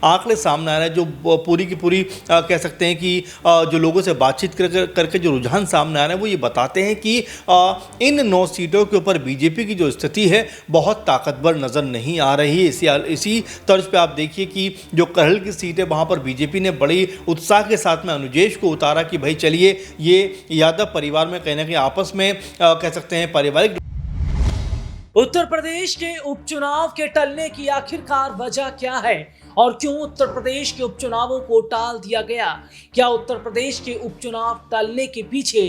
आंकड़े सामने आ रहे हैं, जो पूरी की पूरी कह सकते हैं कि जो लोगों से बातचीत करके जो रुझान सामने आ रहे हैं वो ये बताते हैं कि इन 9 सीटों के ऊपर बीजेपी की जो स्थिति है बहुत ताकतवर नज़र नहीं आ रही है। इसी तर्ज पे आप देखिए कि जो करहल की सीट है वहाँ पर बीजेपी ने बड़ी उत्साह के साथ में अनुजेश को उतारा कि भाई चलिए ये यादव परिवार में कहीं ना कहीं आपस में कह सकते हैं पारिवारिक। उत्तर प्रदेश के उपचुनाव के टलने की आखिरकार वजह क्या है और क्यों उत्तर प्रदेश के उपचुनावों को टाल दिया गया? क्या उत्तर प्रदेश के उपचुनाव टालने के पीछे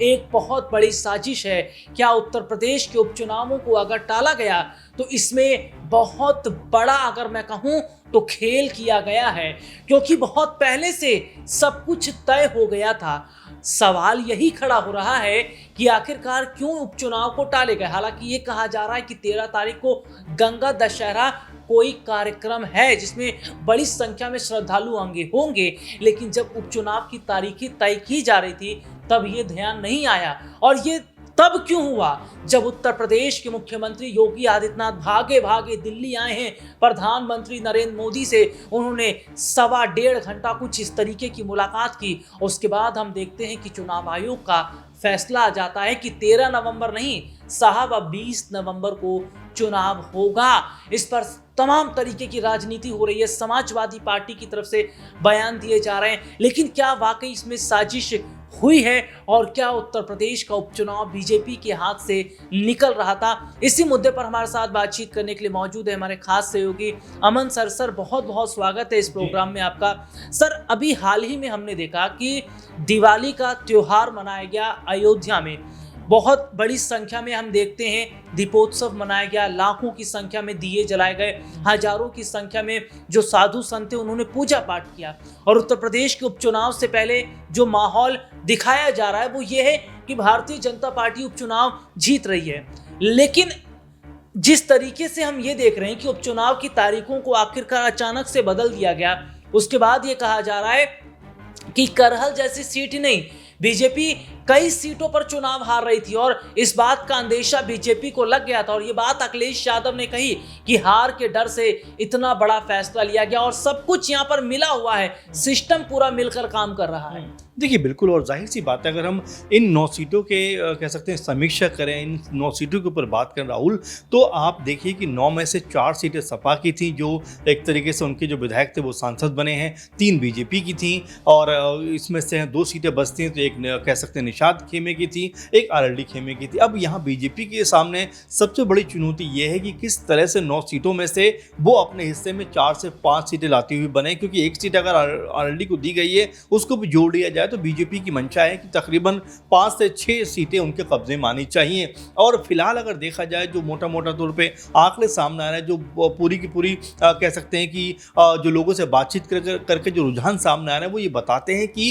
एक बहुत बड़ी साजिश है? क्या उत्तर प्रदेश के उपचुनावों को अगर टाला गया तो इसमें बहुत बड़ा, अगर मैं कहूं तो खेल किया गया है, क्योंकि बहुत पहले से सब कुछ तय हो गया था। सवाल यही खड़ा हो रहा है कि आखिरकार क्यों उपचुनाव को टाले गए। हालांकि ये कहा जा रहा है कि 13 तारीख को गंगा दशहरा कोई कार्यक्रम है जिसमें बड़ी संख्या में श्रद्धालु होंगे, लेकिन जब उपचुनाव की तारीखें तय की जा रही थी तब ये ध्यान नहीं आया। और ये तब क्यों हुआ जब उत्तर प्रदेश के मुख्यमंत्री योगी आदित्यनाथ भागे भागे दिल्ली आए हैं, प्रधानमंत्री नरेंद्र मोदी से उन्होंने 1.25 घंटा कुछ इस तरीके की मुलाकात की। उसके बाद हम देखते हैं कि चुनाव आयोग का फैसला आ जाता है कि 13 नवंबर नहीं साहब, अब 20 नवंबर को चुनाव होगा। इस पर तमाम तरीके की राजनीति हो रही है, समाजवादी पार्टी की तरफ से बयान दिए जा रहे हैं, लेकिन क्या वाकई इसमें साजिश हुई है और क्या उत्तर प्रदेश का उपचुनाव बीजेपी के हाथ से निकल रहा था? इसी मुद्दे पर हमारे साथ बातचीत करने के लिए मौजूद है हमारे खास सहयोगी अमन सर। सर बहुत बहुत स्वागत है इस प्रोग्राम में आपका। सर अभी हाल ही में हमने देखा कि दिवाली का त्योहार मनाया गया अयोध्या में, बहुत बड़ी संख्या में हम देखते हैं दीपोत्सव मनाया गया, लाखों की संख्या में दिए जलाए गए, हजारों की संख्या में जो साधु संत थे उन्होंने पूजा पाठ किया। और उत्तर प्रदेश के उपचुनाव से पहले जो माहौल दिखाया जा रहा है वो ये है कि भारतीय जनता पार्टी उपचुनाव जीत रही है। लेकिन जिस तरीके से हम ये देख रहे हैं कि उपचुनाव की तारीखों को आखिरकार अचानक से बदल दिया गया, उसके बाद ये कहा जा रहा है कि करहल जैसी सीट ही नहीं, बीजेपी कई सीटों पर चुनाव हार रही थी और इस बात का अंदेशा बीजेपी को लग गया था। और ये बात अखिलेश यादव ने कही कि हार के डर से इतना बड़ा फैसला लिया गया और सब कुछ यहाँ पर मिला हुआ है, सिस्टम पूरा मिलकर काम कर रहा है। देखिए बिल्कुल, और जाहिर सी बात है अगर हम इन 9 सीटों के कह सकते हैं समीक्षा करें, इन 9 सीटों के ऊपर बात करें राहुल, तो आप देखिए कि 9 में से 4 सीटें सपा की थी, जो एक तरीके से उनके जो विधायक थे वो सांसद बने हैं, 3 बीजेपी की थी और इसमें से 2 सीटें बचती हैं तो एक कह सकते हैं निषाद खेमे की थी, एक आरएलडी खेमे की थी। अब यहाँ बीजेपी के सामने सबसे बड़ी चुनौती ये है कि किस तरह से 9 सीटों में से वो अपने हिस्से में 4 से 5 सीटें लाती हुई बने, क्योंकि एक सीट अगर आरएलडी को दी गई है उसको भी जोड़ लिया जाए तो बीजेपी की मंशा है कि तकरीबन 5 से 6 सीटें उनके कब्जे में आनी चाहिए। और फिलहाल अगर देखा जाए जो मोटा तौर पे आंकड़े सामने आ रहे हैं, जो पूरी की पूरी कह सकते हैं कि जो लोगों से बातचीत करके जो रुझान सामने आ रहे हैं वो ये बताते हैं कि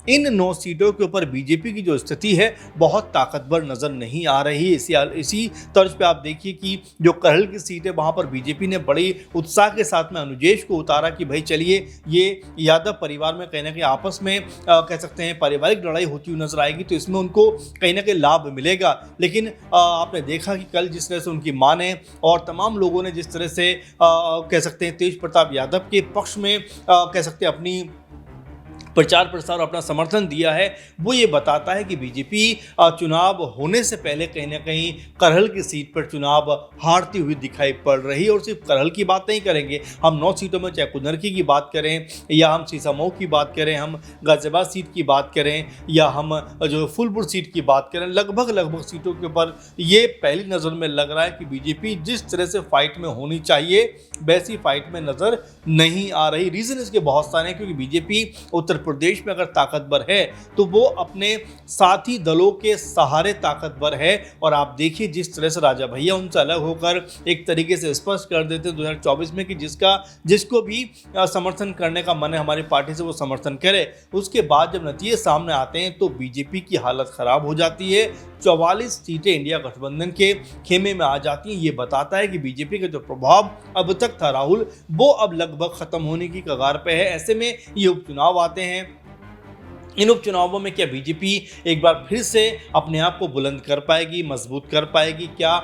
इन 9 सीटों के ऊपर बीजेपी की जो स्थिति है बहुत ताकतवर नज़र नहीं आ रही है। इसी तर्ज पे आप देखिए कि जो करहल की सीट है वहाँ पर बीजेपी ने बड़ी उत्साह के साथ में अनुजेश को उतारा कि भाई चलिए ये यादव परिवार में कहीं ना कहीं आपस में कह सकते हैं पारिवारिक लड़ाई होती हुई नजर आएगी तो इसमें उनको कहीं ना कहीं लाभ मिलेगा। लेकिन आपने देखा कि कल जिस तरह से उनकी मां ने और तमाम लोगों ने जिस तरह से कह सकते हैं तेज प्रताप यादव के पक्ष में कह सकते हैं अपनी प्रचार प्रसार और अपना समर्थन दिया है, वो ये बताता है कि बीजेपी चुनाव होने से पहले कहीं ना कहीं करहल की सीट पर चुनाव हारती हुई दिखाई पड़ रही है। और सिर्फ करहल की बात नहीं करेंगे, हम 9 सीटों में चाहे कुनरकी की बात करें या हम सीसामऊ की बात करें, हम गाजियाबाद सीट की बात करें या हम जो फूलपुर सीट की बात करें, लगभग सीटों के ऊपर ये पहली नज़र में लग रहा है कि बीजेपी जिस तरह से फाइट में होनी चाहिए वैसी फाइट में नज़र नहीं आ रही। रीज़न इसके बहुत सारे हैं, क्योंकि बीजेपी उत्तर प्रदेश में अगर ताकतवर है तो वो अपने साथी दलों के सहारे ताकतवर है। और आप देखिए जिस तरह से राजा भैया उनसे अलग होकर एक तरीके से स्पष्ट कर देते हैं 2024 में कि जिसको भी समर्थन करने का मन है हमारी पार्टी से वो समर्थन करे, उसके बाद जब नतीजे सामने आते हैं तो बीजेपी की हालत खराब हो जाती है। 44 सीटें इंडिया गठबंधन के खेमे में आ जाती हैं। ये बताता है कि बीजेपी का जो प्रभाव अब तक था राहुल, वो अब लगभग खत्म होने की कगार पे है। ऐसे में ये उपचुनाव आते हैं इन उपचुनावों में क्या बीजेपी एक बार फिर से अपने आप को बुलंद कर पाएगी, मजबूत कर पाएगी? क्या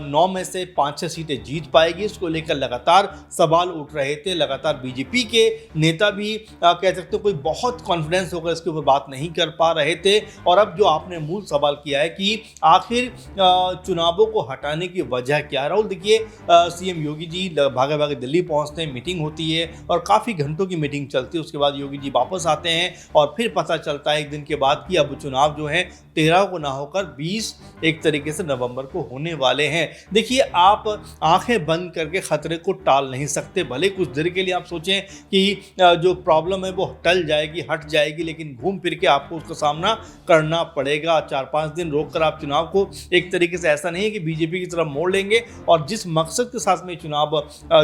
9 में से 5-6 सीटें जीत पाएगी? इसको लेकर लगातार सवाल उठ रहे थे। लगातार बीजेपी के नेता भी कह सकते हो कोई बहुत कॉन्फिडेंस होकर इसके ऊपर बात नहीं कर पा रहे थे। और अब जो आपने मूल सवाल किया है कि आखिर चुनावों को हटाने की वजह क्या है? राहुल, देखिए, सीएम योगी जी भागे भागे दिल्ली पहुंचते हैं, मीटिंग होती है और काफ़ी घंटों की मीटिंग चलती है। उसके बाद योगी जी वापस आते हैं और फिर पता चलता है एक दिन के बाद कि अब चुनाव जो है 13 को ना होकर 20 एक तरीके से नवंबर को होने वाले हैं। देखिए, आप आंखें बंद करके खतरे को टाल नहीं सकते। भले कुछ देर के लिए आप सोचें कि जो प्रॉब्लम है वो टल जाएगी, हट जाएगी, लेकिन घूम फिर के आपको उसका सामना करना पड़ेगा। 4-5 दिन रोक कर आप चुनाव को एक तरीके से ऐसा नहीं है कि बीजेपी की तरफ मोड़ लेंगे। और जिस मकसद के साथ में चुनाव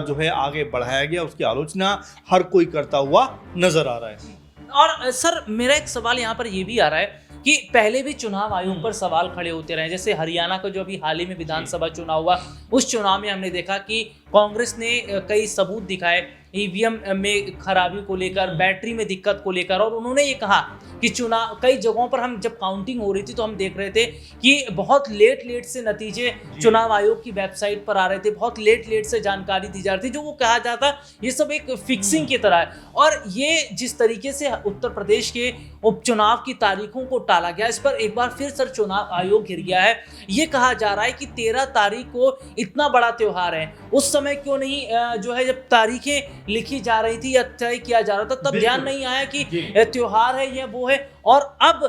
जो है आगे बढ़ाया गया उसकी आलोचना हर कोई करता हुआ नजर आ रहा है। और सर, मेरा एक सवाल यहाँ पर ये भी आ रहा है कि पहले भी चुनाव आयोग पर सवाल खड़े होते रहे। जैसे हरियाणा का जो अभी हाल ही में विधानसभा चुनाव हुआ, उस चुनाव में हमने देखा कि कांग्रेस ने कई सबूत दिखाए ईवीएम में खराबी को लेकर, बैटरी में दिक्कत को लेकर, और उन्होंने ये कहा कि चुनाव कई जगहों पर हम जब काउंटिंग हो रही थी तो हम देख रहे थे कि बहुत लेट से नतीजे चुनाव आयोग की वेबसाइट पर आ रहे थे, बहुत लेट से जानकारी दी जा रही थी, जो वो कहा जाता ये सब एक फिक्सिंग की तरह है। और ये जिस तरीके से उत्तर प्रदेश के उपचुनाव की तारीखों को टाला गया, इस पर एक बार फिर सर चुनाव आयोग घिर गया है। ये कहा जा रहा है कि 13 तारीख को इतना बड़ा त्यौहार है, उस समय क्यों नहीं जो है जब तारीखें लिखी जा रही थी या तय किया जा रहा था तब ध्यान नहीं आया कि त्योहार है या वो है, और अब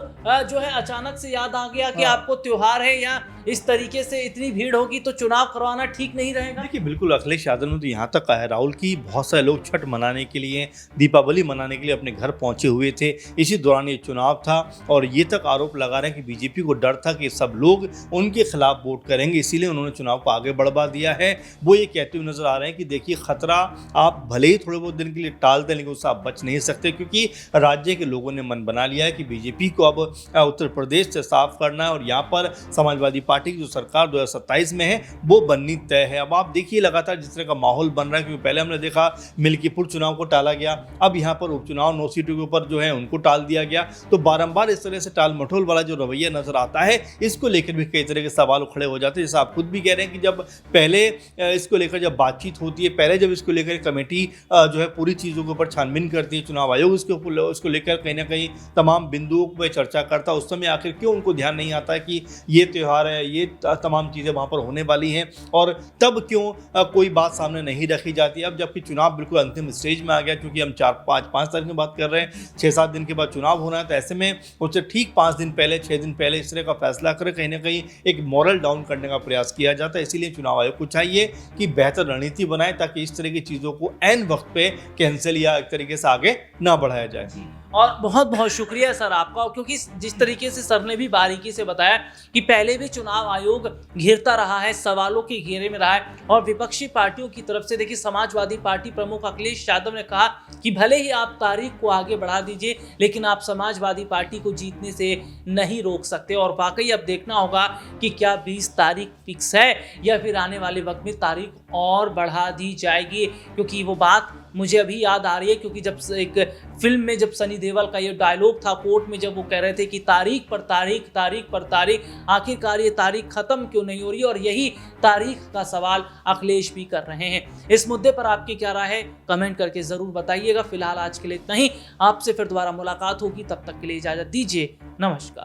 जो है अचानक से याद आ गया कि आपको त्योहार है या इस तरीके से इतनी भीड़ होगी तो चुनाव करवाना ठीक नहीं रहेगा। देखिए, बिल्कुल अखिलेश यादव ने तो यहाँ तक कहा है राहुल की बहुत सारे लोग छठ मनाने के लिए, दीपावली मनाने के लिए अपने घर पहुंचे हुए थे, इसी दौरान ये चुनाव था। और ये तक आरोप लगा रहे हैं कि बीजेपी को डर था कि सब लोग उनके खिलाफ वोट करेंगे, इसीलिए उन्होंने चुनाव को आगे बढ़वा दिया है। वो ये कहते हुए नजर आ रहे हैं कि देखिए, खतरा आप भले ही थोड़े बहुत दिन के लिए टाल दें लेकिन उससे आप बच नहीं सकते, क्योंकि राज्य के लोगों ने मन बना लिया है कि बीजेपी को अब उत्तर प्रदेश से साफ करना है और यहाँ पर समाजवादी पार्टी की जो सरकार 2027 में है वो बननी तय है। अब आप देखिए लगातार जिस तरह का माहौल बन रहा है, क्योंकि पहले हमने देखा मिल्कीपुर चुनाव को टाला गया, अब यहाँ पर उपचुनाव 9 सीटों के ऊपर जो है उनको टाल दिया गया। तो बारंबार इस तरह से टाल मटोल वाला जो रवैया नजर आता है, इसको लेकर भी कई तरह के सवाल खड़े हो जाते हैं। जैसे आप खुद भी कह रहे हैं कि जब पहले इसको लेकर जब बातचीत होती है, पहले जब इसको लेकर कमेटी जो है पूरी चीज़ों के ऊपर छानबीन करती है, चुनाव आयोग इसको लेकर कहीं ना कहीं तमाम बिंदुओं पर चर्चा करता है, उस समय आखिर क्यों उनको ध्यान नहीं आता है कि ये त्यौहार है, ये तमाम चीज़ें वहाँ पर होने वाली हैं, और तब क्यों कोई बात सामने नहीं रखी जाती। अब जबकि चुनाव बिल्कुल अंतिम स्टेज में आ गया, क्योंकि हम 4-5 तारीख की बात कर रहे हैं, 6-7 दिन के बाद चुनाव होना है, तो ऐसे में उससे ठीक 5 दिन पहले, 6 दिन पहले इस तरह का फैसला कर कहीं ना कहीं एक मॉरल डाउन करने का प्रयास किया जाता है। इसीलिए चुनाव आयोग को चाहिए कि बेहतर रणनीति बनाए ताकि इस तरह की चीज़ों को ऐन वक्त पे कैंसिल या एक तरीके से आगे ना बढ़ाया जाए। और बहुत बहुत शुक्रिया सर आपका, क्योंकि जिस तरीके से सर ने भी बारीकी से बताया कि पहले भी चुनाव आयोग घिरता रहा है, सवालों के घेरे में रहा है, और विपक्षी पार्टियों की तरफ से देखिए समाजवादी पार्टी प्रमुख अखिलेश यादव ने कहा कि भले ही आप तारीख को आगे बढ़ा दीजिए लेकिन आप समाजवादी पार्टी को जीतने से नहीं रोक सकते। और वाकई अब देखना होगा कि क्या 20 तारीख फिक्स है या फिर आने वाले वक्त में तारीख और बढ़ा दी जाएगी, क्योंकि वो बात मुझे अभी याद आ रही है, क्योंकि जब एक फिल्म में जब सनी देओल का ये डायलॉग था कोर्ट में, जब वो कह रहे थे कि तारीख पर तारीख, आखिरकार ये तारीख खत्म क्यों नहीं हो रही, और यही तारीख का सवाल अखिलेश भी कर रहे हैं। इस मुद्दे पर आपकी क्या राय है कमेंट करके जरूर बताइएगा। फिलहाल आज के लिए इतना ही, आपसे फिर दोबारा मुलाकात होगी, तब तक के लिए इजाजत दीजिए, नमस्कार।